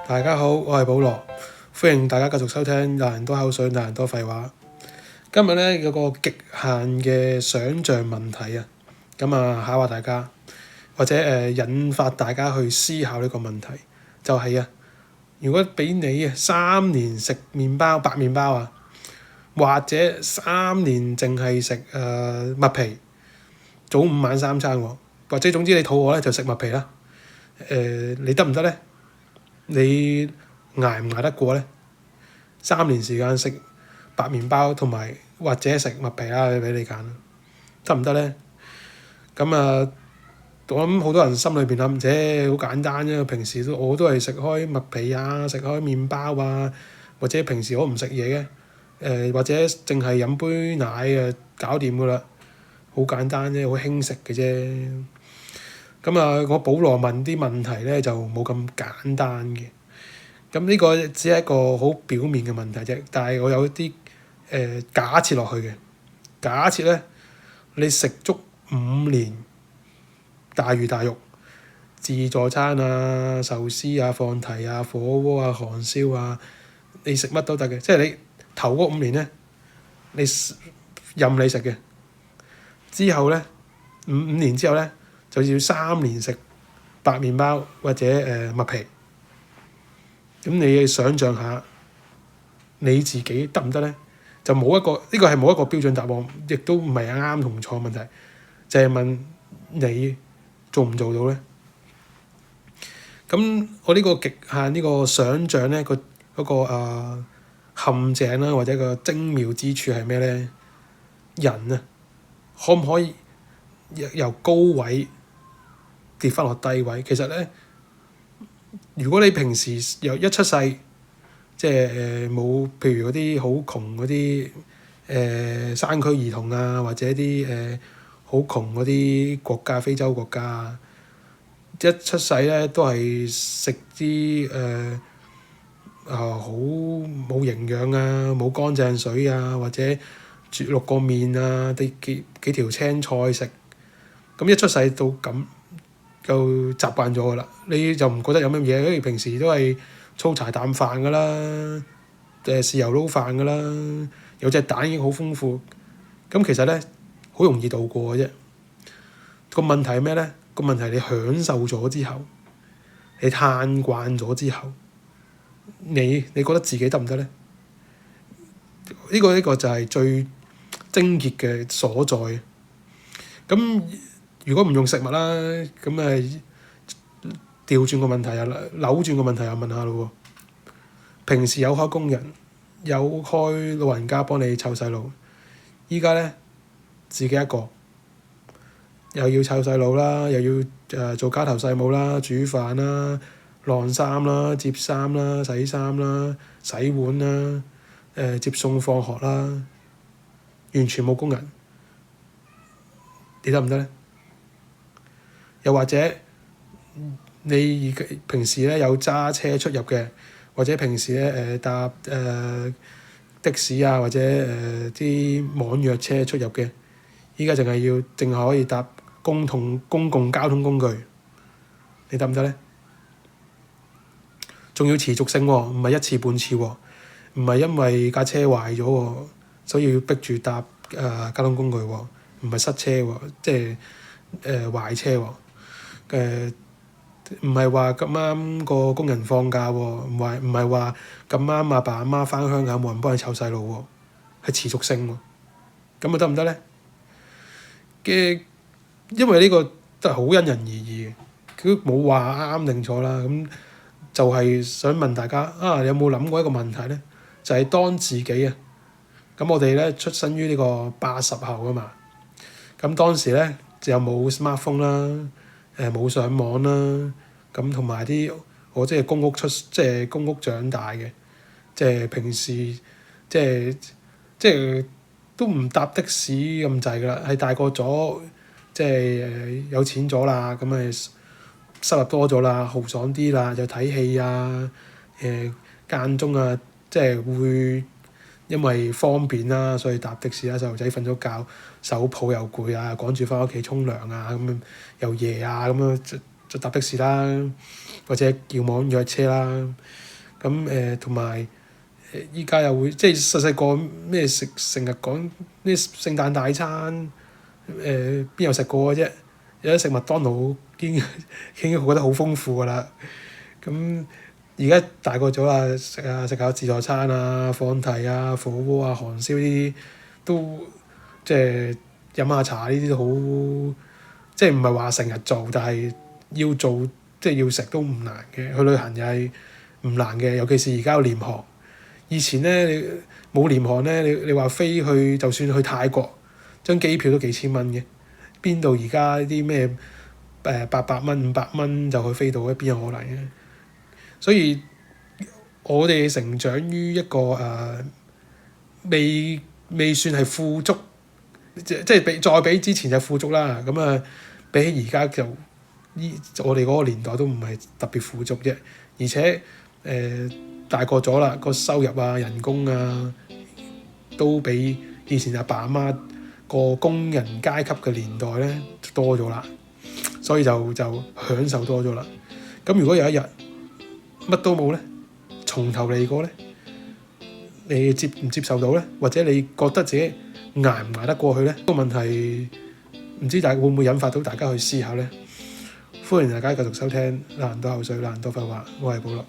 大家好，我係保羅，歡迎大家繼續收聽有人多口水，有人多廢話。今日咧有個極限嘅想像問題啊，咁考下大家，或者引發大家去思考呢個問題，就係如果俾你3年食麵包白麵包啊，或者3年淨係食麥皮，早午晚三餐喎，或者總之你肚餓咧就食麥皮啦。你得唔得咧？你捱唔捱得過咧？3年時間食白麵包同埋或者食麥皮啦，俾你揀，得唔得咧？咁我諗好多人心裏邊諗，好簡單啫。平時我都係食開麥皮啊，食開麵包啊，或者平時我唔食嘢嘅，或者淨係飲杯奶搞掂噶啦，好簡單啫，好輕食嘅啫。咁我保羅問啲問題咧就冇咁簡單嘅。咁呢個只係一個好表面嘅問題啫，但係我有啲假設落去嘅。假設咧，你食足5年大魚大肉、自助餐啊、壽司啊、放題啊、火鍋啊、韓燒啊，你食乜都得嘅。即係你頭嗰5年咧，你任你食嘅。之後咧，5年之後咧，就要3年食白麵包或者麥皮。咁你想像下你自己得唔得咧？就冇一個，呢個係冇一個標準答案，亦都唔係啱同錯問題，就係問你做唔做到咧？咁我呢個極限呢個想像咧，嗰個陷阱啦，或者個精妙之處係咩咧？人可唔可以由高位跌翻落低位？其實咧，如果你平時由一出世，即係冇，譬如嗰啲好窮嗰啲山區兒童啊，或者啲好窮嗰啲國家，非洲國家啊，一出世咧都係食啲好冇營養啊，冇乾淨水啊，或者煮淥個麵啊，幾條青菜食，咁一出世到咁就習慣咗噶啦，你就唔覺得有乜嘢，因為平時都係粗茶淡飯噶啦，豉油撈飯噶啦，有隻蛋已經好豐富，咁其實咧好容易度過嘅啫。個問題係咩咧？個問題係你享受咗之後，你嘆慣咗之後，你覺得自己得唔得咧？呢個就係最癥結嘅所在。咁如果唔用食物啦，咁調轉個問題扭轉個問題又問下咯喎。平時有開工人，有開老人家幫你湊細路，依家咧自己一個，又要湊細路啦，又要做家頭細務啦、煮飯啦、晾衫啦、摺衫啦、洗衫啦、洗碗啦、接送放學啦，完全冇工人，你得唔得咧？又或者你平時咧有揸車出入嘅，或者平時咧搭的士啊，或者啲網約車出入嘅，依家淨係可以搭公共交通工具，你得唔得咧？仲要持續性喎，唔係一次半次喎，唔係因為架車壞咗喎，所以要逼住搭交通工具喎，唔係塞車喎，即係壞車喎。唔係話咁啱個工人放假喎，唔係話咁啱阿爸阿媽返鄉下冇人幫你湊細路喎，係持續性喎，咁得唔得咧？因為呢個都係好因人而異嘅，佢都冇話啱定錯啦。咁就係想問大家你有冇諗過一個問題咧？就係當自己咁我哋咧出生於呢個80後啊嘛，咁當時咧就冇 smartphone 啦，冇上網啦，咁同埋我即係公屋長大嘅，即係平時即係都唔搭的士咁滯噶啦，係大個咗，即係有錢咗啦，咁收入多咗啦，豪爽啲啦，又睇戲啊，間中即係會因為方便啦，所以搭的士啦，細路仔瞓咗覺，手抱又攰啊，趕住翻屋企沖涼啊，咁樣又夜啊，咁樣就搭的士啦，或者叫網約車啦。咁同埋依家又會即係細細個咩食成日講咩聖誕大餐，邊有食過嘅啫？有得食麥當勞已經覺得好豐富㗎啦。咁而家大個咗啦，食下自助餐啊、放題啊、火鍋啊、韓燒呢啲都即係飲下茶呢啲都好，即係唔係話成日做，但係要做即係要食都唔難嘅。去旅行又係唔難嘅，尤其是而家有廉航。以前咧你冇廉航咧，你話飛去就算去泰國，張機票都幾千蚊嘅。邊度而家啲咩800蚊、500蚊就去飛到咧？邊有可能嘅？所以我哋成長於一個未算係富足，即係再比之前就富足啦。咁比起而家就我哋嗰個年代都唔係特別富足啫。而且大個咗啦，個收入啊、人工啊都比以前阿爸阿媽個工人階級嘅年代咧多咗啦，所以就享受多咗啦。咁如果有一日乜都冇咧，從頭嚟過咧，你接唔接受到咧？或者你覺得自己捱唔捱得過去咧？個問題唔知大家會唔會引發到大家去思考咧？歡迎大家繼續收聽《懶人多口水，懶人多廢話》，我係保羅。